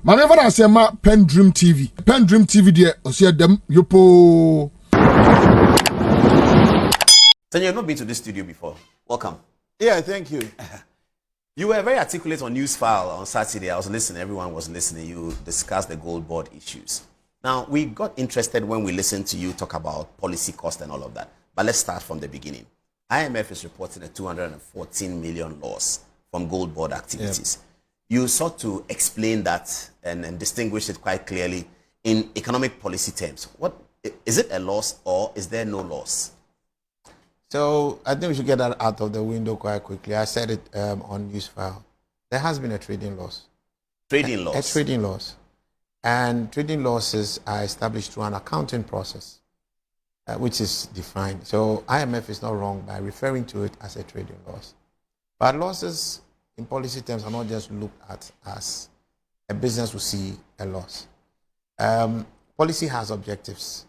Manever I say ma PENDREAM TV. PENDREAM TV there, I see them yopo. Senyo, you've not been to this studio before. Welcome. Yeah, thank you. You were very articulate on Newsfile on Saturday. I was listening, everyone was listening. You discussed the GoldBod issues. Now, we got interested when we listened to you talk about policy cost and all of that. But let's start from the beginning. IMF is reporting a 214 million loss from GoldBod activities. Yep. You sought to explain that and distinguish it quite clearly in economic policy terms. What is it, a loss or is there no loss? So I think we should get that out of the window quite quickly. I said it on Newsfile. There has been a trading loss. Trading loss? A trading loss. And trading losses are established through an accounting process, which is defined. So IMF is not wrong by referring to it as a trading loss. But losses in policy terms are not just looked at as a business will see a loss. Policy has objectives.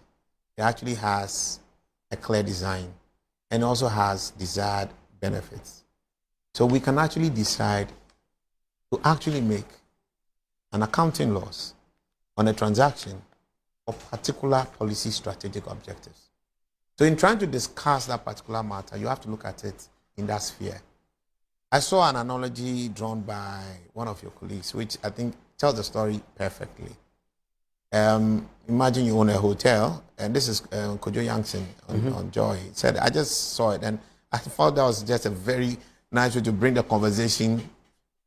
It actually has a clear design and also has desired benefits. So we can actually decide to actually make an accounting loss on a transaction of particular policy strategic objectives. So in trying to discuss that particular matter, you have to look at it in that sphere. I saw an analogy drawn by one of your colleagues, which I think tells the story perfectly. Imagine you own a hotel, and this is Kojo Yankson on Joy. He said, I just saw it, and I thought that was just a very nice way to bring the conversation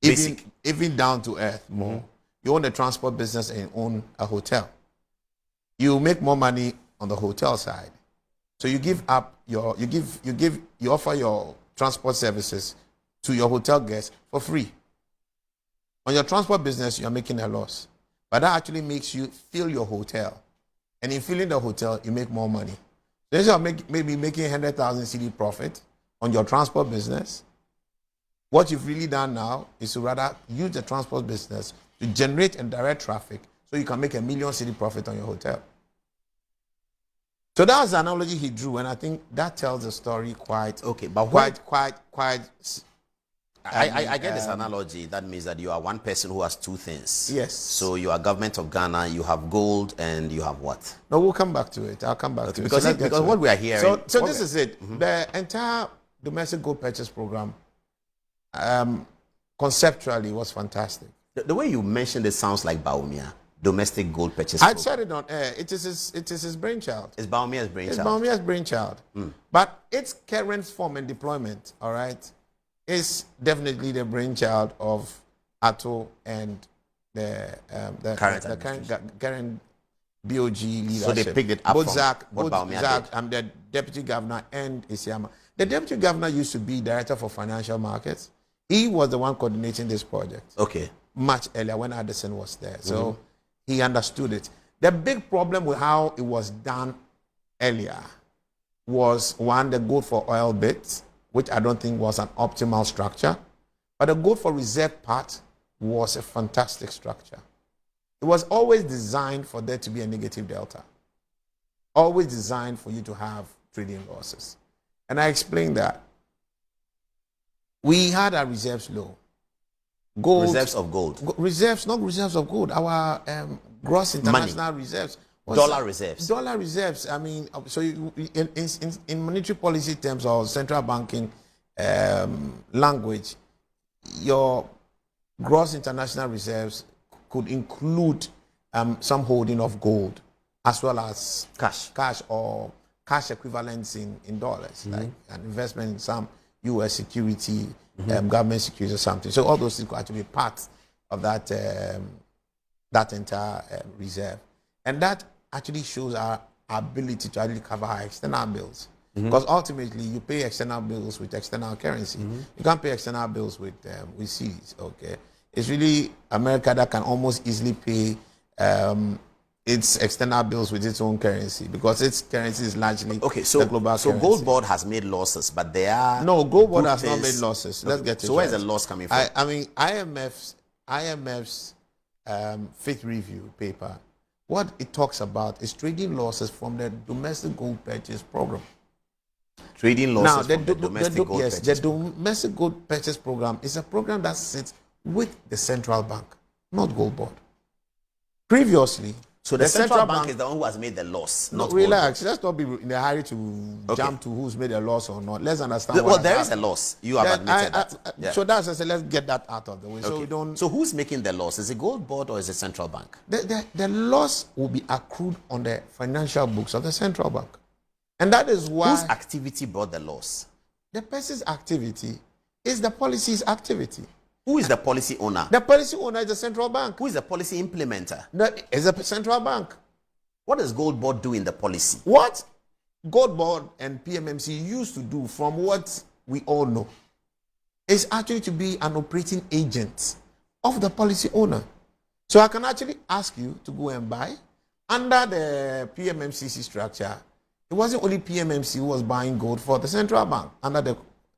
even down to earth more. You own a transport business and you own a hotel. You make more money on the hotel side. So you give up your, you offer your transport services to your hotel guests for free. On your transport business, you're making a loss. But that actually makes you fill your hotel. And in filling the hotel, you make more money. So instead of maybe making 100,000 CD profit on your transport business, what you've really done now is to rather use the transport business to generate and direct traffic so you can make $1 million CD profit on your hotel. So that was the analogy he drew, and I think that tells the story quite okay. But I get this analogy. That means that you are one person who has two things. Yes. So you are government of Ghana, you have gold, and you have what? No, we'll come back to it. I'll come back to it. Because what we are hearing... So this is it. The entire domestic gold purchase program conceptually was fantastic. The way you mentioned it sounds like Baumia. Domestic gold purchase program. I said it on air. It is his brainchild. It's Baumia's brainchild. It's Baumia's brainchild. But its current form and deployment, all right, is definitely the brainchild of Atto and the current BOG leadership. So they picked it up both from Zach, what Baumia Zach, did. I'm the deputy governor, and Isiama. The deputy governor used to be director for financial markets. He was the one coordinating this project. Okay. Much earlier when Addison was there. So he understood it. The big problem with how it was done earlier was, one, the gold for oil bit, which I don't think was an optimal structure. But the gold for reserve part was a fantastic structure. It was always designed for there to be a negative delta. Always designed for you to have trading losses. And I explained that. We had our reserves low. Gold, reserves of gold. Reserves, not reserves of gold. Our gross international reserves. Dollar reserves. Dollar reserves. I mean, so in monetary policy terms or central banking language, your gross international reserves could include some holding of gold as well as cash or cash equivalents in dollars, like an investment in some U.S. security, government security or something. So all those things could actually be part of that that entire reserve. And that actually shows our ability to actually cover our external bills. Because ultimately, you pay external bills with external currency. You can't pay external bills with cedis, okay? It's really America that can almost easily pay its external bills with its own currency, because its currency is largely the global currency. So GoldBod has made losses, but they are... No, GoldBod has not made losses. Let's get it So where's the loss coming from? I mean, IMF's fifth review paper, what it talks about is trading losses from the domestic gold purchase program. Trading losses from the domestic gold purchase program. The domestic gold purchase program is a program that sits with the central bank, not GoldBod. Previously, So the central bank is the one who has made the loss, no, not relax. GoldBod. Let's not be in a hurry to jump to who's made a loss or not. Let's understand. Well, what there has is a loss. You have admitted that. Yeah. So that's I said. Let's get that out of the way. So we don't. So who's making the loss? Is it GoldBod or is it central bank? The loss will be accrued on the financial books of the central bank, and that is why Whose activity brought the loss? the person's activity is the policy's activity. Who is the policy owner? The policy owner is the central bank. Who is the policy implementer? That is the central bank. What does GoldBod do in the policy? What GoldBod and PMMC used to do, from what we all know, is actually to be an operating agent of the policy owner. So I can actually ask you to go and buy under the PMMCC structure. It wasn't only PMMC who was buying gold for the central bank under the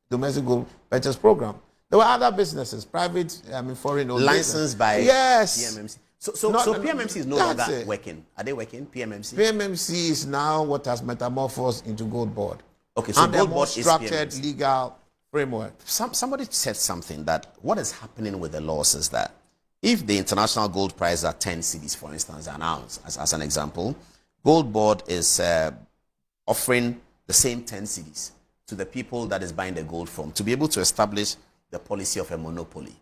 domestic gold purchase program. There were other businesses, private, foreign, licensed by PMMC. So PMMC is no longer working. Are they working? PMMC? PMMC is now what has metamorphosed into GoldBod. Okay, so and a GoldBod more is structured PMMC. legal framework. Somebody said something that what is happening with the laws is that if the international gold price are 10 cedis, for instance, an ounce, as an example, GoldBod is offering the same 10 cedis to the people that is buying the gold from to be able to establish the policy of a monopoly.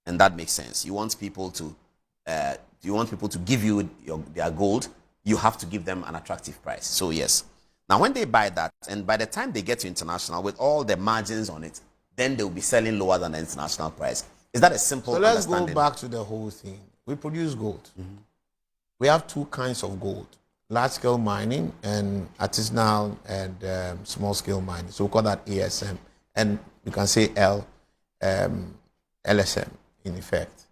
And that makes sense. You want people to give you their gold, you have to give them an attractive price. So yes. Now when they buy that, and by the time they get to international with all the margins on it, then they'll be selling lower than the international price. Is that a simple understanding? So let's go back to the whole thing. We produce gold. We have two kinds of gold: large-scale mining and artisanal and small-scale mining. So we call that ASM, and you can say LSM in effect.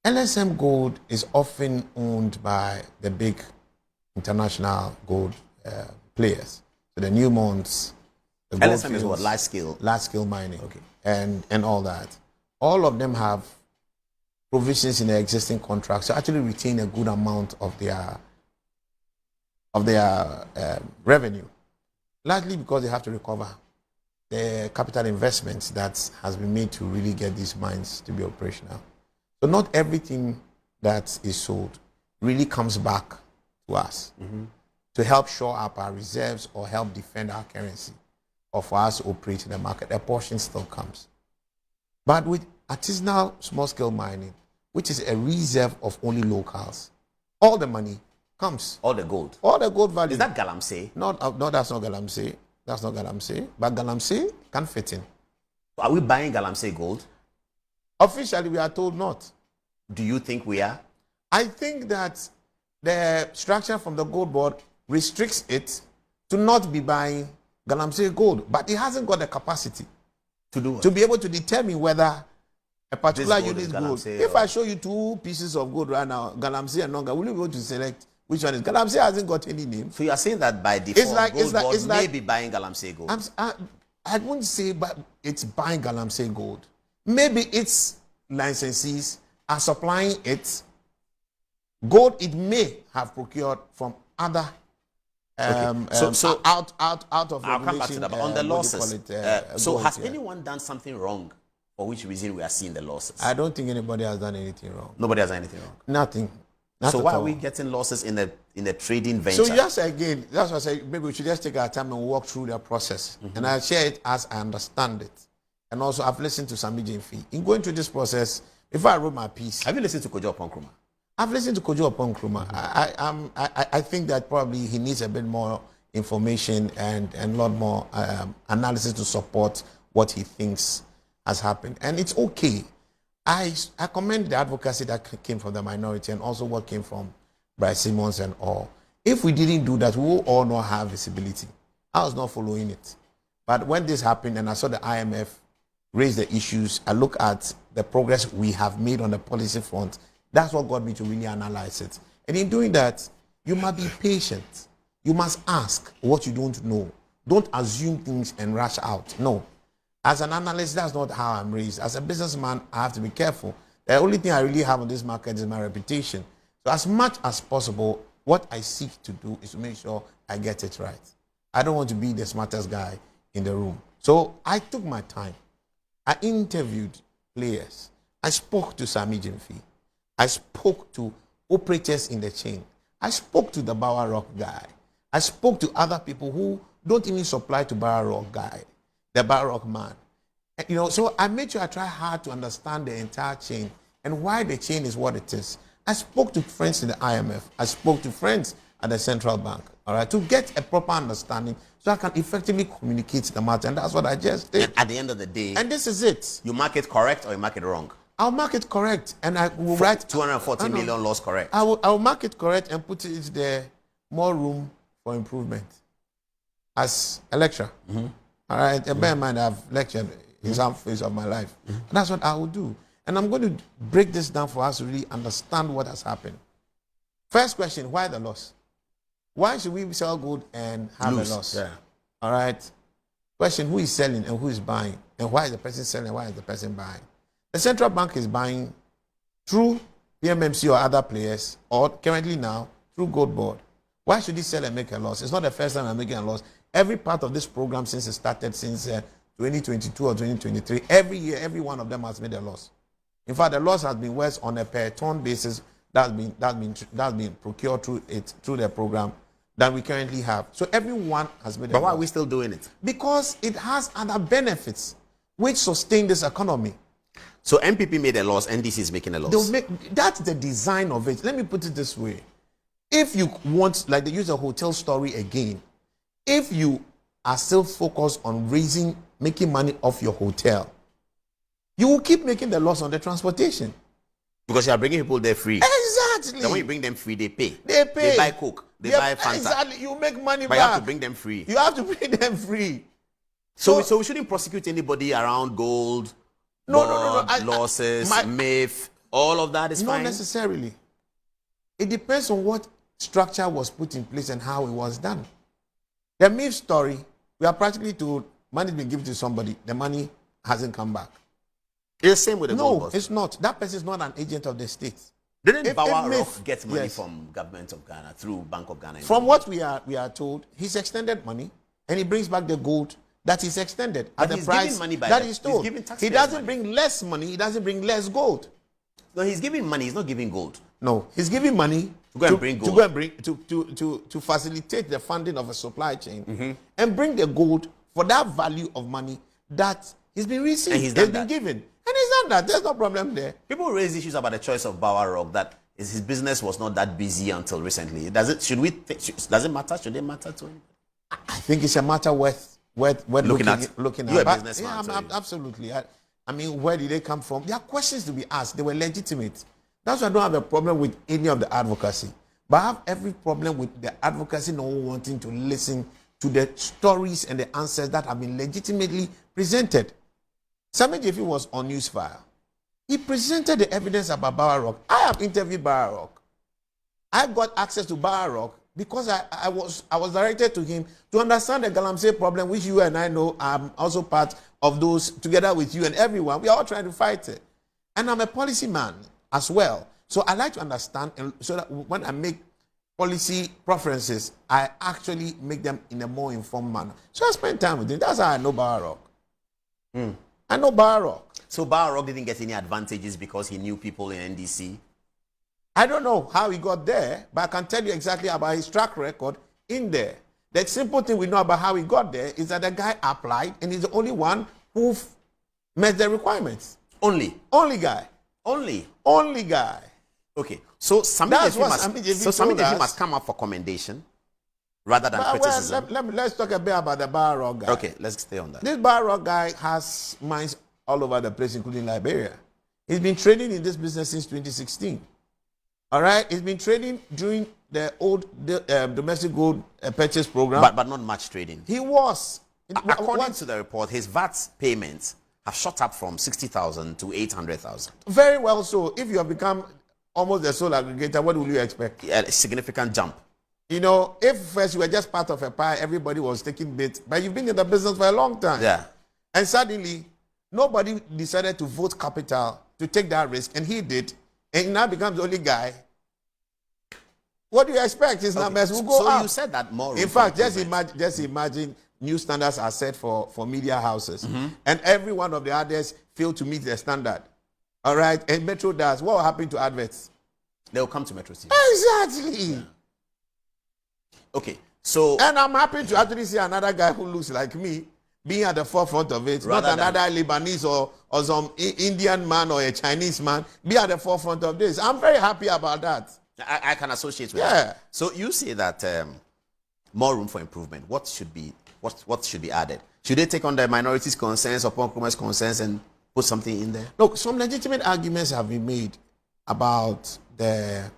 LSM gold is often owned by the big international gold players. So the Newmonts, the LSM is what? Large scale? Large scale mining. Okay. And all that. All of them have provisions in their existing contracts to actually retain a good amount of their revenue. Largely because they have to recover the capital investments that has been made to really get these mines to be operational. So not everything that is sold really comes back to us to help shore up our reserves or help defend our currency or for us to operate in the market. A portion still comes. But with artisanal small-scale mining, which is a reserve of only locals, all the money comes. All the gold? All the gold value. Is that galamsey? No, that's not galamsey. That's not galamsey. But galamsey can fit in. Are we buying galamsey gold? Officially, we are told not. Do you think we are? I think that the structure from the GoldBod restricts it to not be buying galamsey gold, but it hasn't got the capacity to do what? To be able to determine whether a particular This gold unit is gold. galamsey If or- I show you two pieces of gold right now, galamsey and non-galamsey, will you be able to select which one is? Galamsey hasn't got any name. So you are saying that by default, GoldBod may like- be buying galamsey gold? I wouldn't say but it's buying galamsey gold. Maybe its licensees are supplying it gold it may have procured from other So out of I'll come back to regulation, that. But on the what do you losses, call it, so gold, has yeah. anyone done something wrong for which reason we are seeing the losses? I don't think anybody has done anything wrong. Nobody has done anything wrong. Nothing. Not So at why are all. we getting losses in the trading venture? So just again, that's what I say. Maybe we should just take our time and walk through the process, and I'll share it as I understand it. And also, I've listened to Sami Jimfi. In going through this process, before I wrote my piece, Have you listened to Kojo Ponkrumah? I've listened to Kojo Nkrumah. I think that probably he needs a bit more information and a lot more analysis to support what he thinks has happened. And it's okay. I commend the advocacy that came from the minority and also what came from Bryce Simmons and all. If we didn't do that, we will all not have visibility. I was not following it. But when this happened and I saw the IMF raise the issues, I look at the progress we have made on the policy front. That's what got me to really analyze it. And in doing that, you must be patient. You must ask what you don't know. Don't assume things and rush out. No. As an analyst, that's not how I'm raised. As a businessman, I have to be careful. The only thing I really have on this market is my reputation. So as much as possible, what I seek to do is to make sure I get it right. I don't want to be the smartest guy in the room. So I took my time. I interviewed players. I spoke to Sami Jimfi. I spoke to operators in the chain. I spoke to the Bower Rock guy. I spoke to other people who don't even supply to Bower Rock guy, the Bower Rock man. You know, so I made sure I try hard to understand the entire chain and why the chain is what it is. I spoke to friends in the IMF. I spoke to friends at the central bank, all right, to get a proper understanding so I can effectively communicate the matter. And that's what I just did. And at the end of the day, And this is it. you mark it correct or you mark it wrong. I'll mark it correct, and I will write 240 million loss correct. I will mark it correct and put it there. More room for improvement. As a lecturer, all right. Bear in mind, I've lectured in some phase of my life. And that's what I will do, and I'm going to break this down for us to really understand what has happened. First question: why the loss? Why should we sell gold and have Lose. a loss? Yeah. All right. Question: who is selling and who is buying, and why is the person selling and why is the person buying? The central bank is buying through PMMC or other players, or currently now through GoldBod. Why should he sell and make a loss? It's not the first time I'm making a loss. Every part of this program since it started, since 2022 or 2023, every year, every one of them has made a loss. In fact, the loss has been worse on a per ton basis that's been procured through the program than we currently have. So everyone has made a loss. But why are we still doing it? Because it has other benefits which sustain this economy. So MPP made a loss, NDC is making a loss. That's the design of it. Let me put it this way. If you want, like they use a hotel story again, if you are still focused on making money off your hotel, you will keep making the loss on the transportation. Because you are bringing people there free. Exactly. Then when you bring them free, they pay. They pay. They buy Coke. They buy Fanta. Exactly. You make money But back. you have to bring them free. You have to bring them free. So we shouldn't prosecute anybody around gold, No. losses, MIF, all of that is Not fine. necessarily. It depends on what structure was put in place and how it was done. The MIF story, we are practically told money has been given to somebody, the money hasn't come back. It's the same with the gold No, bust. it's not. That person is not an agent of the state. Didn't Bower Rock MIF get money yes. from government of Ghana through Bank of Ghana? From what we are told, he's extended money and he brings back the gold that is extended But at the he's price giving money by that the- is he's told. giving He taxpayers doesn't money. bring less money, he doesn't bring less gold. No, he's giving money. He's not giving gold. No, he's giving money To go and bring gold. to go and bring to facilitate the funding of a supply chain and bring the gold for that value of money that he's been received. And he's done been that. given. And he's done that. There's no problem there. People raise issues about the choice of Bower Rock that his business was not that busy until recently. Does it matter? Should it matter to him? I think it's a matter worth looking at. You're a But, businessman, so you- absolutely. I mean, where did they come from? There are questions to be asked. They were legitimate. That's why I don't have a problem with any of the advocacy. But I have every problem with the advocacy not wanting to listen to the stories and the answers that have been legitimately presented. Samuel Jeffy was on Newsfire. He presented the evidence about Bower Rock. I have interviewed Bower Rock. I got access to Bower Rock because I was directed to him to understand the galamsey problem, which you and I know. I'm also part of those, together with you and everyone. We are all trying to fight it. And I'm a policy man as well. So I like to understand, and so that when I make policy preferences, I actually make them in a more informed manner. So I spend time with him. That's how I know Bower Rock. I know Bower Rock. So Bower Rock didn't get any advantages because he knew people in NDC? I don't know how he got there, but I can tell you exactly about his track record in there. The simple thing we know about how he got there is that the guy applied and he's the only one who met the requirements. Only Guy. Only guy. Okay. So Sami That's Jeffy what Sami Jeffy told us. must come up for commendation rather than Well, criticism. let's talk a bit about the Bower Rock guy. Okay, let's stay on that. This Bower Rock guy has mines all over the place, including Liberia. He's been trading in this business since 2016. All right? He's been trading during the old domestic gold purchase program. But not much trading. He was. According to the report, his VAT payments have shot up from 60,000 to 800,000. Very well so. If you have become almost the sole aggregator, what will you expect? A significant jump. You know, if first you were just part of a pie, everybody was taking bits, but you've been in the business for a long time. Yeah. And suddenly, nobody decided to vote capital to take that risk, and he did, and he now becomes the only guy. What do you expect? His numbers will go so up. you said that more. In fact, just imagine new standards are set for media houses, and every one of the others fail to meet the standard. All right, and Metro does. What will happen to adverts? They'll come to Metro TV. Exactly. Okay, so And I'm happy to actually see another guy who looks like me being at the forefront of it. Not another Lebanese or some Indian man or a Chinese man be at the forefront of this. I'm very happy about that. I can associate with that. So you say that more room for improvement. What should be added? Should they take on the minorities' concerns or commerce concerns and put something in there? Look, some legitimate arguments have been made about the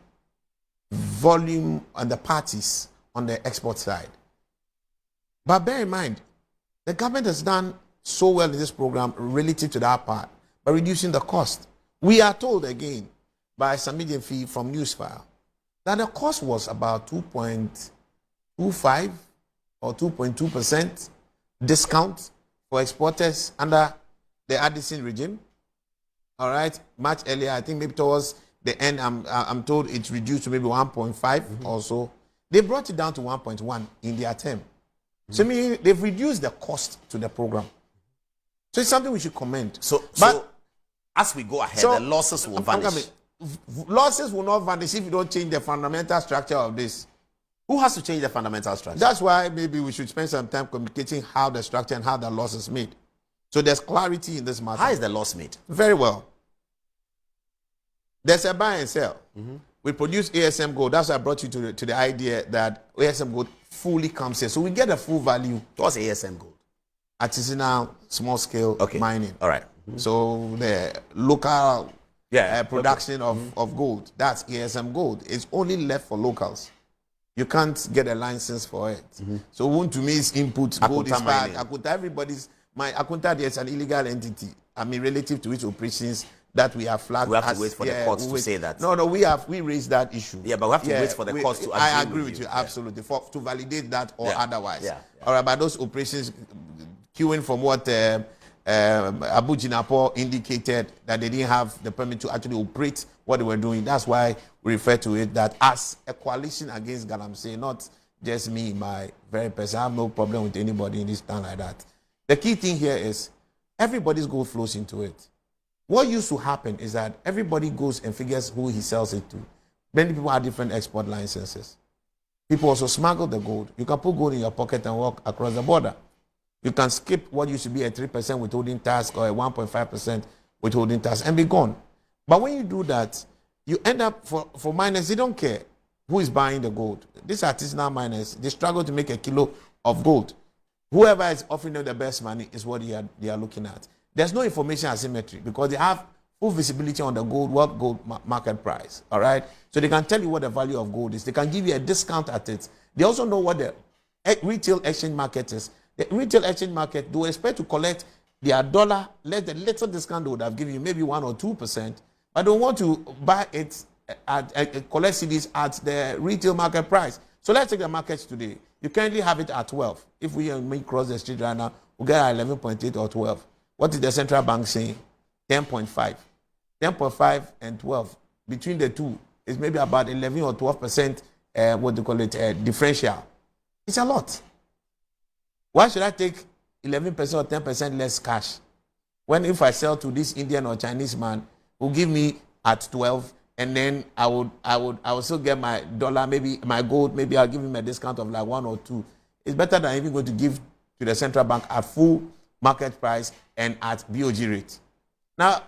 volume and the parties on the export side. But bear in mind, the government has done so well in this program relative to that part by reducing the cost. We are told again by Samidian Fee from Newsfile that the cost was about 2.25 or 2.2% discount for exporters under the Addison regime. All right, much earlier, I think maybe towards the end, I'm told it's reduced to maybe 1.5 or so. They brought it down to 1.1 in their term. So I mean, they've reduced the cost to the program. So it's something we should commend. So as we go ahead, the losses will vanish. Losses will not vanish if you don't change the fundamental structure of this. Who has to change the fundamental structure? That's why maybe we should spend some time communicating how the structure and how the loss is made. So there's clarity in this matter. How is the loss made? Very well. There's a buy and sell. We produce ASM gold. That's why I brought you to the idea that ASM gold fully comes here. So we get a full value. What's ASM gold? Artisanal, small scale mining. All right. So the local production of gold, that's ASM gold. It's only left for locals. You can't get a license for it. So one to me is input, gold is back. Akunta, everybody's, Akunta, there's an illegal entity. I mean, relative to its operations that we have flagged. We have to wait for the courts to say that. No, we raised that issue. Yeah, but we have to wait for the courts to agree. I agree with you, absolutely, to validate that or otherwise. All right, but those operations, queuing from what Abu Jinapo indicated, that they didn't have the permit to actually operate what they were doing. That's why we refer to it that as a coalition against galamsey, not just me, my very person. I have no problem with anybody in this town like that. The key thing here is everybody's gold flows into it. What used to happen is that everybody goes and figures who he sells it to. Many people have different export licenses. People also smuggle the gold. You can put gold in your pocket and walk across the border. You can skip what used to be a 3% withholding tax or a 1.5% withholding tax and be gone. But when you do that, you end up, for miners, they don't care who is buying the gold. These artisanal miners, they struggle to make a kilo of gold. Whoever is offering them the best money is what they are looking at. There's no information asymmetry because they have full visibility on the gold, what gold market price, all right? So they can tell you what the value of gold is. They can give you a discount at it. They also know what the retail exchange market is. The retail exchange market, they will expect to collect their dollar, less the little discount they would have given you, maybe 1 or 2%, but they want to buy it at collect CDs at the retail market price. So let's take the markets today. You currently have it at 12. If we cross the street right now, we'll get at 11.8 or 12. What is the central bank saying? 10.5. 10.5 and 12. Between the two, is maybe about 11 or 12%, what do you call it, differential. It's a lot. Why should I take 11% or 10% less cash? When if I sell to this Indian or Chinese man who give me at 12, and then I would still get my dollar, maybe my gold, maybe I'll give him a discount of like 1 or 2. It's better than even going to give to the central bank at full market price and at BOG rate. Now,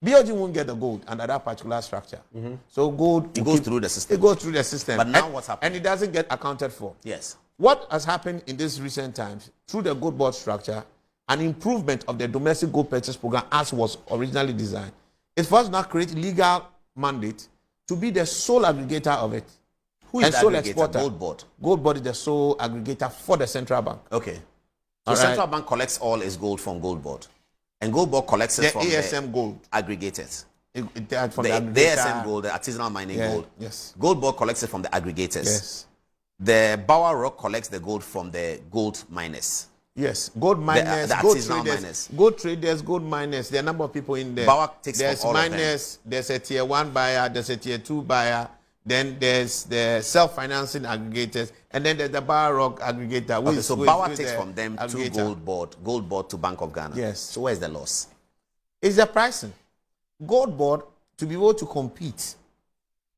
BOG won't get the gold under that particular structure. So gold... It goes through the system. It goes through the system. But now what's happening? And it doesn't get accounted for. Yes. What has happened in these recent times, through the GoldBod structure, an improvement of the domestic gold purchase program as was originally designed, is for us now create legal mandate to be the sole aggregator of it. Who is and the sole aggregator? exporter. GoldBod. GoldBod is the sole aggregator for the central bank. Okay. So central bank collects all its gold from GoldBod. And GoldBod collects it from ASM the gold aggregators. From the aggregator. ASM gold, the artisanal mining gold. Yes. GoldBod collects it from the aggregators. Yes. The Bower Rock collects the gold from the gold miners. Yes, gold miners, the gold artisanal traders, miners. gold traders, gold miners. There are a number of people in there. Bower takes there's from all miners, of them. there's a tier 1 buyer, there's a tier 2 buyer, then there's the self-financing aggregators, and then there's the Bower Rock aggregator. Okay, so Bower takes from them to aggregator. GoldBod to Bank of Ghana. Yes. So where's the loss? It's the pricing. GoldBod, to be able to compete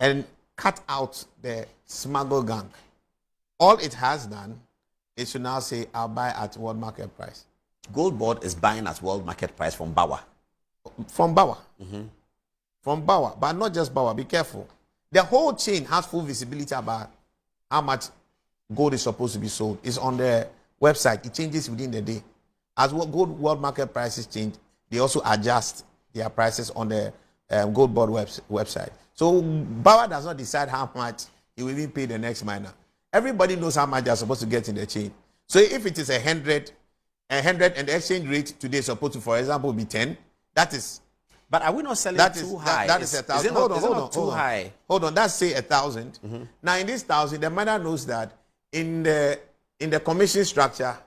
and cut out the smuggle gang. All it has done is to now say, I'll buy at world market price. GoldBod is buying at world market price from Bawa. From Bawa. From Bawa, but not just Bawa, be careful. The whole chain has full visibility about how much gold is supposed to be sold. It's on the website. It changes within the day. As what gold world market prices change, they also adjust their prices on the GoldBod website. So Bawa does not decide how much he will even pay the next miner. Everybody knows how much they are supposed to get in the chain. So if it is 100 and the exchange rate today is supposed to, for example, be 10, that is. But are we not selling too high? That is 1,000. Hold on. Hold on. That's say 1,000. Now in this 1,000, the miner knows that in the commission structure,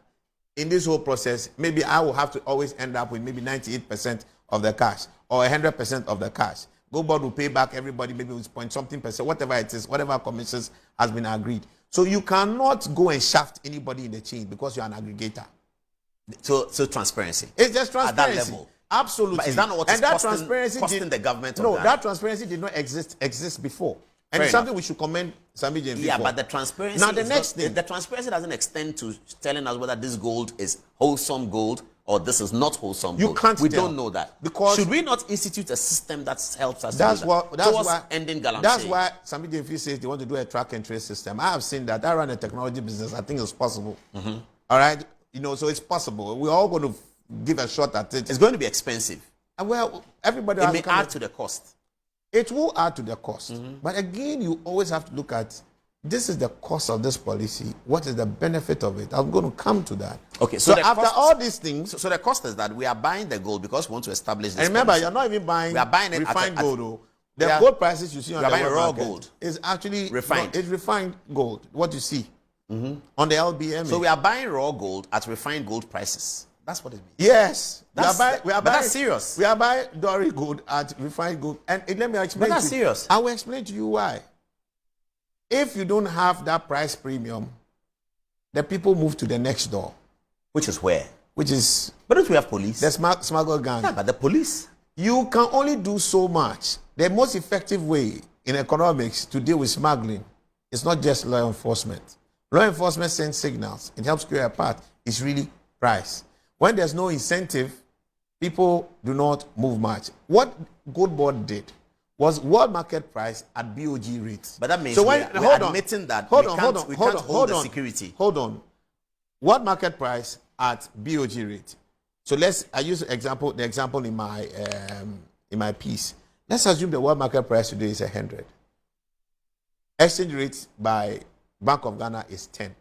in this whole process, maybe I will have to always end up with maybe 98% of the cash or 100% of the cash. GoldBod will pay back everybody maybe with point something percent, whatever it is, whatever commissions has been agreed. So you cannot go and shaft anybody in the chain because you're an aggregator. So transparency. It's just transparency. At that level. Absolutely. But is that not what is costing the government? No, that transparency did not exist before. And it's something we should commend Sami James Yeah, for. but the transparency now the next thing, the transparency doesn't extend to telling us whether this gold is wholesome gold or this is not wholesome gold. You can't We tell. don't know that. Because should we not institute a system that helps us that's to do that? that's towards why ending galamsey? That's why Sami James says they want to do a track and trace system. I have seen that. I run a technology business. I think it's possible. All right, so it's possible. We're all going to give a shot at it. It's going to be expensive. Well, everybody It has may to come add to the cost. It will add to the cost. But again, you always have to look at this is the cost of this policy. What is the benefit of it? I'm going to come to that. Okay, so after all these things, so the cost is that we are buying the gold because we want to establish this. And remember, policy. you're not even buying. We are buying it refined at gold. Though. The gold prices you see on the buying raw market gold. is actually refined. No, it's refined gold. What you see on the LBM. So we are buying raw gold at refined gold prices. That's what it means. Yes, but that's serious. We are buying Dory gold at refined gold, and let me explain. But that's serious. I will explain to you why. If you don't have that price premium, the people move to the next door. Which is where? Which is. But don't we have police? The smuggle gang. Yeah, but the police. You can only do so much. The most effective way in economics to deal with smuggling is not just law enforcement. Law enforcement sends signals. It helps clear a path. It's really price. When there's no incentive, people do not move much. What GoldBod did was world market price at BOG rates. But that means we're admitting that we can't hold the security. Hold on. World market price at BOG rate. So I use the example in my piece. Let's assume the world market price today is 100. Exchange rate by Bank of Ghana is 10.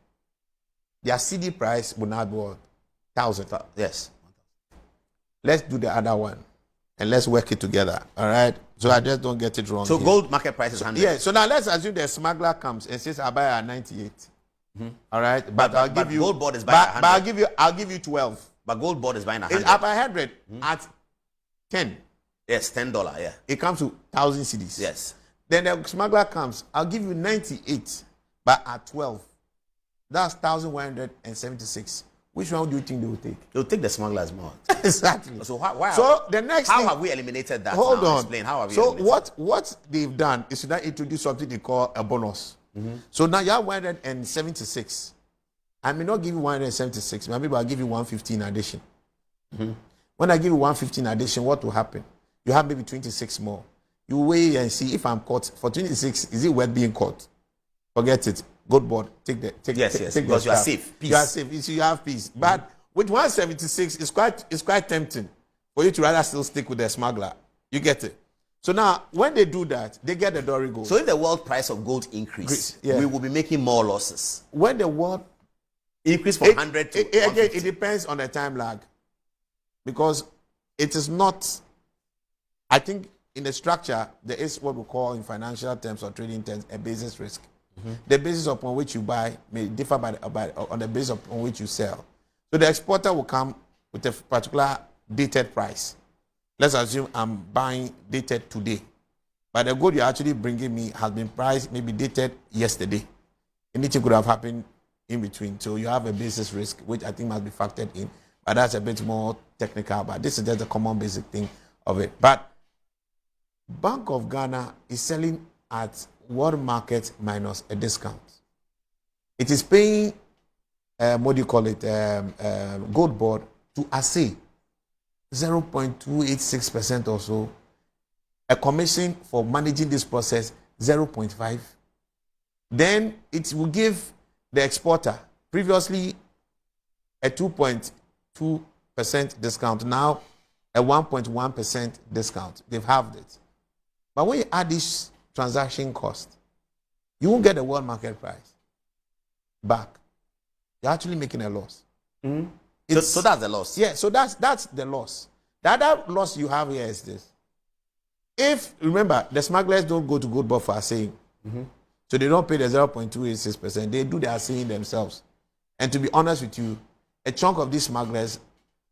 Their CD price will now be 1,000. Yes. Let's do the other one and let's work it together. All right. So I just don't get it wrong. So here. gold market price is 100. Yeah. So now let's assume the smuggler comes and says I buy at 98. All right. But I'll give you GoldBod is buying at 100. But I'll give you 12. But GoldBod is buying at 100. It's up 100 at 10. Yes, $10. Yeah. It comes to 1,000 cedis. Yes. Then the smuggler comes. I'll give you 98, but at 12. That's 1,176. Which one do you think they will take? They'll take the smugglers more. Exactly. So why? So the next how thing, have we eliminated that? Hold now? on. Explain how have we So eliminated what they've done is to now introduce something they call a bonus. So now you have 176. I may not give you 176. Maybe I'll give you 150 in addition. When I give you 150 in addition, what will happen? You have maybe 26 more. You weigh and see if I'm caught for 26. Is it worth being caught? Forget it. GoldBod, take yes, take because the you are stuff. safe. Peace. You are safe. You have peace. But with 176, it's quite tempting for you to rather still stick with the smuggler. You get it. So now, when they do that, they get the Dory gold. So if the world price of gold increase, we will be making more losses. When the world increase from 100 to again, it depends on the time lag, because it is not. I think in the structure there is what we call in financial terms or trading terms a basis risk. The basis upon which you buy may differ on the basis upon which you sell. So the exporter will come with a particular dated price. Let's assume I'm buying dated today, but the gold you're actually bringing me has been priced maybe dated yesterday. Anything could have happened in between. So you have a basis risk, which I think must be factored in. But that's a bit more technical. But this is just the common basic thing of it. But Bank of Ghana is selling at world market minus a discount. It is paying, what do you call it, GoldBod to assay 0.286% or so. A commission for managing this process 0.5. Then it will give the exporter previously a 2.2% discount, now a 1.1% discount. They've halved it. But when you add this transaction cost, you won't get the world market price back. You're actually making a loss. Mm-hmm. So that's the loss. Yeah, so that's the loss. The other loss you have here is this. If, remember, the smugglers don't go to GoldBod for assaying. Mm-hmm. So they don't pay the 0.286%. They do the assaying themselves. And to be honest with you, a chunk of these smugglers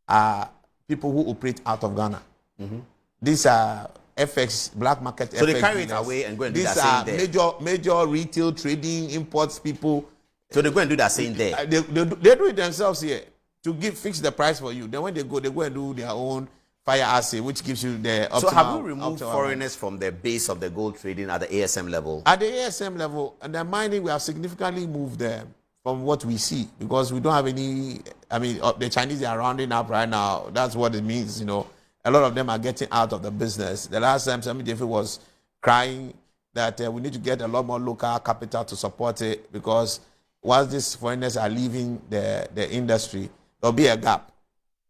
are people who operate out of Ghana. Mm-hmm. These are FX, black market FX. So they carry it away and go and do that assaying there. These are major retail trading, imports people. So they go and do that assaying there. They do it themselves here to fix the price for you. Then when they go and do their own fire assay, which gives you the optimal. So have we removed foreigners from the base of the gold trading at the ASM level? At the ASM level, and the mining, we have significantly moved them from what we see, because we don't have any, I mean, the Chinese are rounding up right now. That's what it means, you know. A lot of them are getting out of the business. The last time Sammy Jeffrey was crying that we need to get a lot more local capital to support it, because once these foreigners are leaving the industry, there'll be a gap.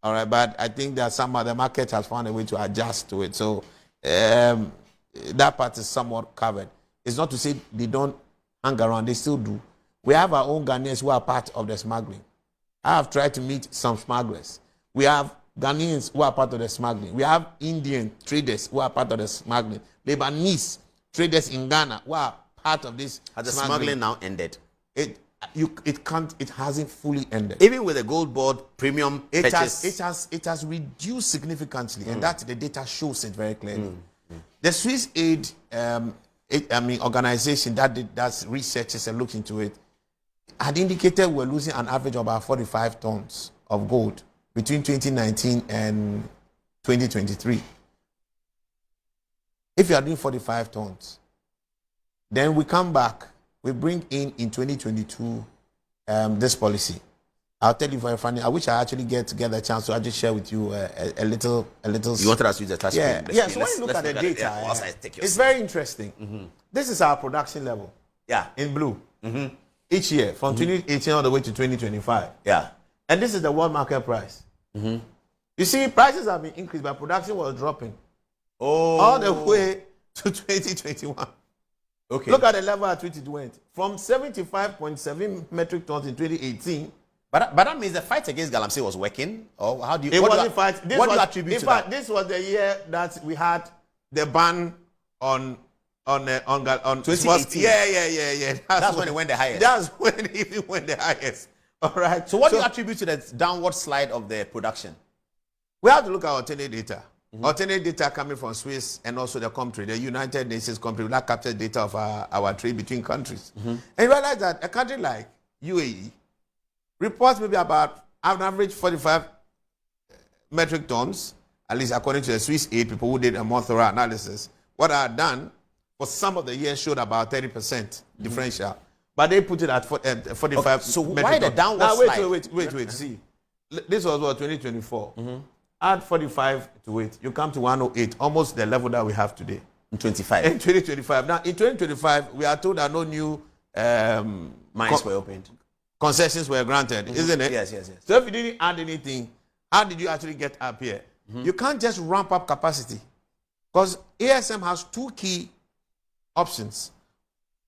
All right, but I think that some of the market has found a way to adjust to it. So that part is somewhat covered. It's not to say they don't hang around, they still do. We have our own Ghanaians who are part of the smuggling. I have tried to meet some smugglers. We have Ghanaians who are part of the smuggling. We have Indian traders who are part of the smuggling. Lebanese traders in Ghana who are part of this. Has the smuggling now ended? It hasn't fully ended. Even with the GoldBod premium purchase, it has reduced significantly, and that the data shows it very clearly. The Swiss Aid, organization that does researches and looked into it, had indicated we're losing an average of about 45 tons of gold between 2019 and 2023. If you are doing 45 tons, then we come back, we bring in 2022 this policy. I'll tell you very funny. I wish I actually get a chance to actually share with you a little. You wanted us to use the touch screen? Yeah. So when you look at the data, it's very interesting. Mm-hmm. This is our production level. Yeah. In blue. Mm-hmm. Each year from 2018 all the way to 2025. Yeah. And this is the world market price. Mm-hmm. You see, prices have been increased, but production was dropping. Oh. All the way to 2021. Okay. Look at the level at which it went. From 75.7 metric tons in 2018. But that means the fight against galamsey was working? Or how do you... What do you attribute to that? This was the year that we had the ban on 2018. Yeah. That's when it went the highest. That's when it even went the highest. All right. So what do you attribute to the downward slide of the production? We have to look at alternate data. Mm-hmm. Alternate data coming from Swiss and also the country, the United Nations country, that captures data of our trade between countries. Mm-hmm. And you realize that a country like UAE reports maybe about an average 45 metric tons, at least according to the Swiss Aid people who did a more thorough analysis. What I had done for some of the years showed about 30% differential. But they put it at 45. Okay, so why the downward slide? Wait. See, this was what 2024. Mm-hmm. Add 45 to it, you come to 108, almost the level that we have today. In 25. In 2025. Now, in 2025, we are told that no new mines were opened. Concessions were granted, isn't it? Yes. So if you didn't add anything, how did you actually get up here? Mm-hmm. You can't just ramp up capacity, because ASM has two key options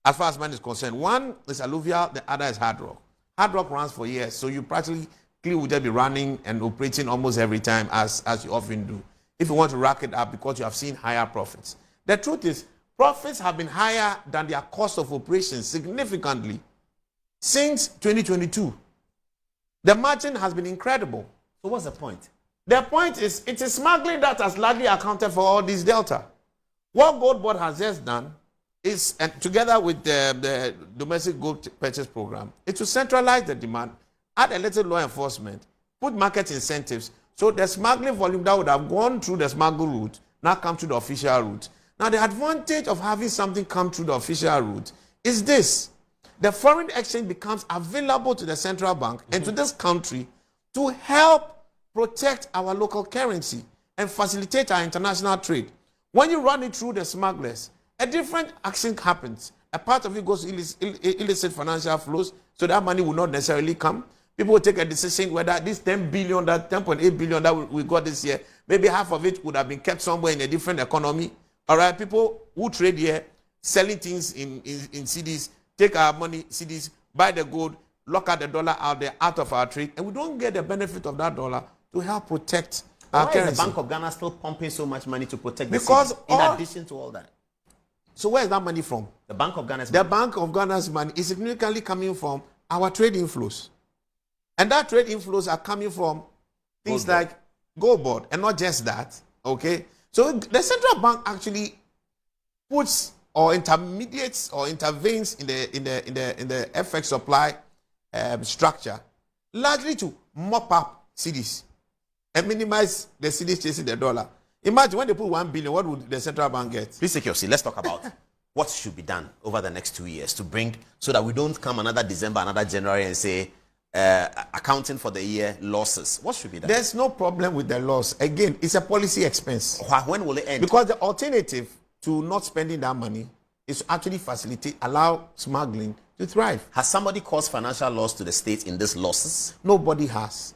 as far as mine is concerned. One is alluvial, the other is hard rock. Hard rock runs for years, so you practically will just be running and operating almost every time, as you often do, if you want to rack it up because you have seen higher profits. The truth is, profits have been higher than their cost of operation significantly since 2022. The margin has been incredible. So what's the point? The point is, it is smuggling that has largely accounted for all this delta. What GoldBod has just done is, and together with the domestic gold purchase program, is to centralize the demand, add a little law enforcement, put market incentives, so the smuggling volume that would have gone through the smuggle route now comes to the official route. Now, the advantage of having something come through the official route is this. The foreign exchange becomes available to the central bank and to this country to help protect our local currency and facilitate our international trade. When you run it through the smugglers, a different action happens. A part of it goes to illicit financial flows, so that money will not necessarily come. People will take a decision whether this 10 billion, that 10.8 billion that we got this year, maybe half of it would have been kept somewhere in a different economy. All right, people who trade here, selling things in CDs, take our money, CDs, buy the gold, lock out the dollar out there, out of our trade, and we don't get the benefit of that dollar to help protect our currency. Why is the Bank of Ghana still pumping so much money to protect the because city, in addition to all that? So where is that money from? The Bank of Ghana's The money. Bank of Ghana's money is significantly coming from our trade inflows. And that trade inflows are coming from things GoldBod. like GoldBod, and not just that. Okay? So the central bank actually puts or intermediates or intervenes in the FX supply structure, largely to mop up cedis and minimize the cedis chasing the dollar. Imagine when they put 1 billion, what would the central bank get? Please take your seat. Let's talk about what should be done over the next 2 years to bring, so that we don't come another December, another January and say, accounting for the year losses. What should be done? There's no problem with the loss. Again, it's a policy expense. When will it end? Because the alternative to not spending that money is to actually allow smuggling to thrive. Has somebody caused financial loss to the state in these losses? Nobody has.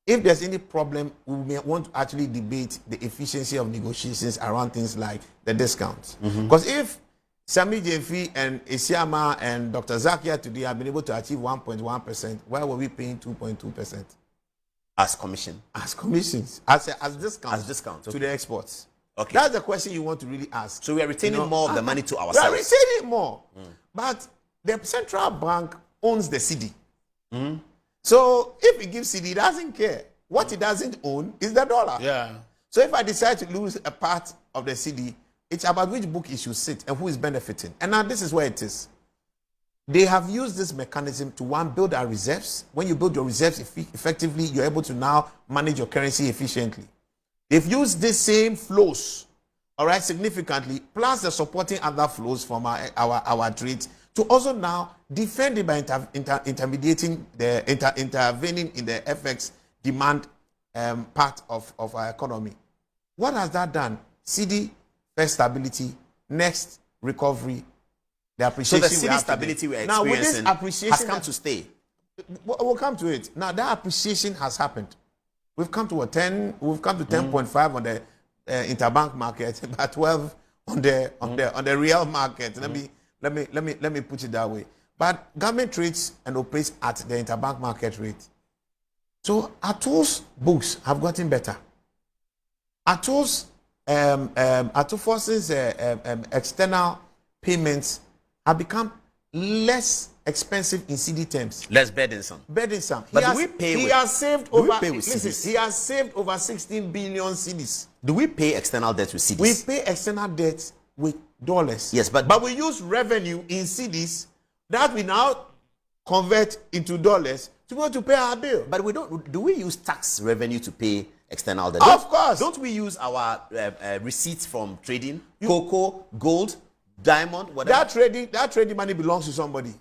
If there's any problem, we may want to actually debate the efficiency of negotiations around things like the discounts. Because if Sami Jefi and Isiama and Dr. Zakia today have been able to achieve 1.1%, why were we paying 2.2%? As commission? As commissions, as discounts, discounts, to the exports. Okay. That's the question you want to really ask. So we are retaining more of the money to We are ourselves. retaining more. But the central bank owns the CD. So if it gives CD, it doesn't care. What it doesn't own is the dollar. Yeah. So if I decide to lose a part of the CD, it's about which book it should sit and who is benefiting. And now this is where it is. They have used this mechanism to, one, build our reserves. When you build your reserves effectively, you're able to now manage your currency efficiently. They've used these same flows, all right, significantly, plus the supporting other flows from our trades, to also now defend it by intervening in the FX demand part of our economy. What has that done? CD, first stability, next recovery, the appreciation. So the city stability we're now, with this experiencing appreciation has come to stay. We'll come to it. Now that appreciation has happened. We've come to 10. We've come to 10.5 on the interbank market, but 12 on the real market. Let me put it that way. But government trades and operates at the interbank market rate. So our tools books have gotten better. Our tools, forces external payments have become less expensive in CD terms. Less burdensome. Burdensome. But do we pay he with- has saved do we over. pay with Listen, CDs? he has saved over 16 billion CDs. Do we pay external debt with CDs? We pay external debt with dollars. Yes, but we use revenue in CDs that we now convert into dollars to be able to pay our bill. But we don't. Do we use tax revenue to pay external debt? Of course. Don't we use our receipts from trading, cocoa, gold, diamond, whatever? That trading money belongs to somebody.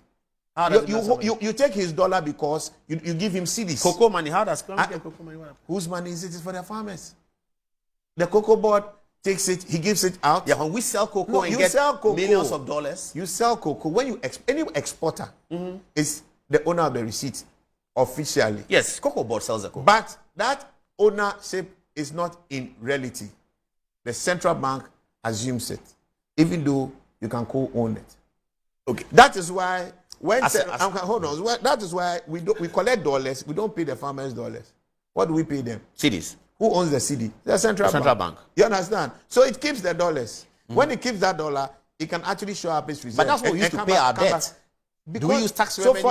How does it belong to somebody? You take his dollar because you give him CDs. Cocoa money. How does Kwame get cocoa money? Whose money is it? It's for the farmers. The cocoa board takes it, he gives it out. Yeah, when we sell cocoa No, and you get sell cocoa. millions of dollars. You sell cocoa. When you any exporter is the owner of the receipt officially. Yes, cocoa board sells the cocoa. But that ownership is not in reality. The central bank assumes it, even though you can co-own it. Okay. That is why hold on. That is why we collect dollars. We don't pay the farmers dollars. What do we pay them? CDs. Who owns the CD? The central bank. You understand? So it keeps the dollars. When it keeps that dollar, it can actually show up its reserve. But that's what we use to pay our debt. Do we use tax revenue?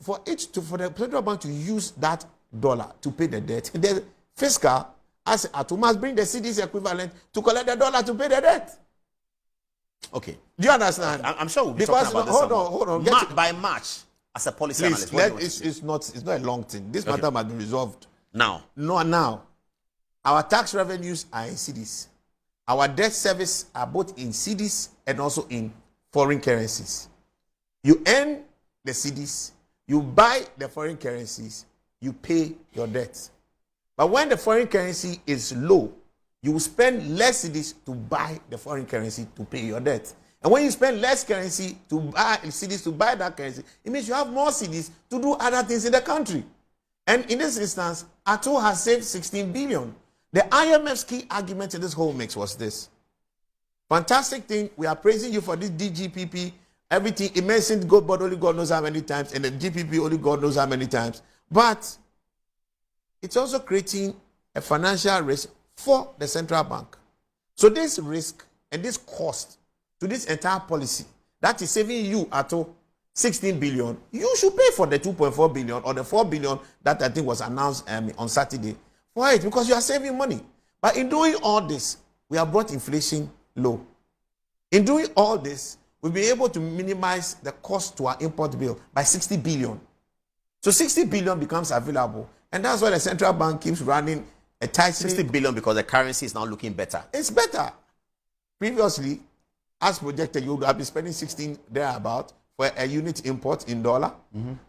For the central bank to use that dollar to pay the debt, the fiscal asset must bring the CD's equivalent to collect the dollar to pay the debt. Okay. Do you understand? I'm sure we'll be Because talking about this. hold on. By March, as a policy Please, analyst, it's not a long thing. This matter must be resolved now. No, now. Our tax revenues are in CDs. Our debt service are both in cedis and also in foreign currencies. You earn the cedis, you buy the foreign currencies, you pay your debt. But when the foreign currency is low, you will spend less cedis to buy the foreign currency to pay your debt. And when you spend less currency to buy cedis to buy that currency, it means you have more cedis to do other things in the country. And in this instance, Ato has saved 16 billion. The IMF's key argument in this whole mix was this. Fantastic thing, we are praising you for this DGPP, everything, it mentioned GoldBod only God knows how many times, and the GPP only God knows how many times. But it's also creating a financial risk for the central bank. So this risk and this cost to this entire policy that is saving you at all 16 billion, you should pay for the 2.4 billion or the 4 billion that I think was announced on Saturday for it, because you are saving money. But in doing all this, we have brought inflation low. In doing all this, we'll be able to minimize the cost to our import bill by 60 billion. So 60 billion becomes available. And that's why the central bank keeps running a tight 60 billion because the currency is now looking better. It's better. Previously, as projected, you would have been spending 16 thereabout for a unit import in dollar.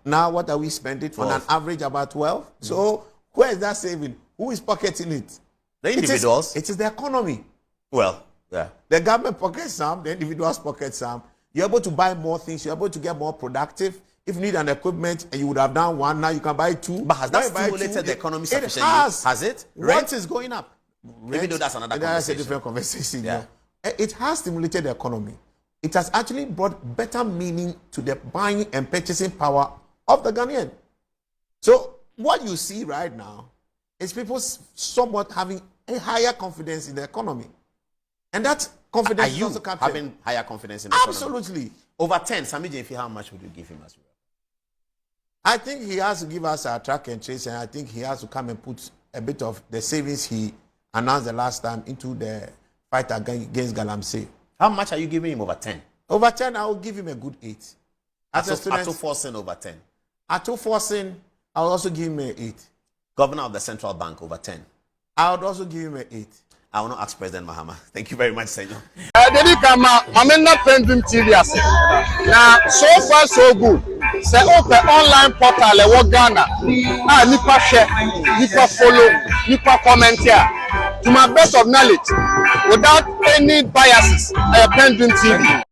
Now, what are we spending? 12. On an average, about 12. So, where is that saving? Who is pocketing it? The individuals. It is the economy. Well, yeah. The government pockets some, the individuals pocket some. You're able to buy more things. You're able to get more productive. If you need an equipment and you would have done one, now you can buy two. But has that stimulated the economy sufficiently? It has it? Rent is going up. Even though that's another conversation. That's a different conversation. Yeah. It has stimulated the economy. It has actually brought better meaning to the buying and purchasing power of the Ghanaian. So what you see right now is people somewhat having a higher confidence in the economy. And that confidence is also captured. Having higher confidence in the economy? Absolutely. Over 10, Sami Jefi, how much would you give him as well? I think he has to give us our track and trace, and I think he has to come and put a bit of the savings he announced the last time into the fight against galamsey. How much are you giving him over 10? Over 10, I will give him a good 8. Ato Forson over 10. Ato Forson, I will also give him an 8. Governor of the Central Bank over 10. I would also give him an 8. I will not ask President Mahama. Thank you very much, Senyo. I'm not PENDREAM TV. Now, so far so good. Say open online portal e Ghana. Nipa share, nipa follow, nipa comment here. To my best of knowledge, without any biases, PENDREAM TV.